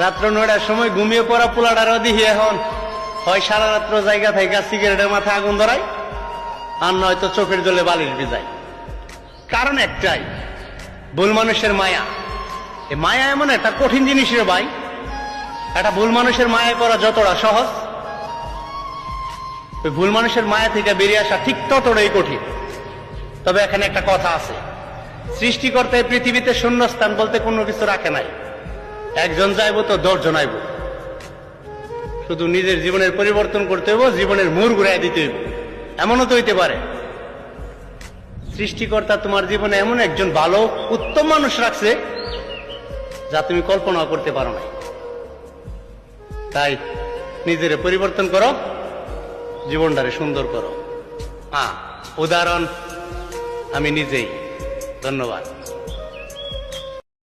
রাত্র 9টার সময় ঘুমিয়ে পড়া পোলাটারও দেখি এখন হয় সারা রাত্র জায়গা থেকে সিগারেটের মাথায় আগুন ধরায়, আর নয়তো চোখের জলে বালিশ ভিজায়। কারণ একটাই, ভুল মানুষের মায়া। এই মায়া এমন একটা কঠিন জিনিস রে ভাই, একটা ভুল মানুষের মায়া করা যতটা সহজ, ওই ভুল মানুষের মায়া থেকে বেরিয়ে আসা ঠিক ততটাই কঠিন। তবে এখানে একটা কথা আছে, সৃষ্টিকর্তা এই পৃথিবীতে শূন্যস্থান বলতে কোনো কিছু রাখে নাই। একজন যাইব তো 10 জন আইব। শুধু নিজের জীবনের পরিবর্তন করতে হইব, জীবনের মোড় ঘুরাই দিতে হইব। এমনও তো হইতে পারে সৃষ্টিকর্তা তোমার জীবনে এমন একজন ভালো উত্তম মানুষ রাখছে যা তুমি কল্পনাও করতে পারো না। তাই নিজের পরিবর্তন করো, জীবনটারে সুন্দর করো। উদাহরণ আমি নিজেই। ধন্যবাদ।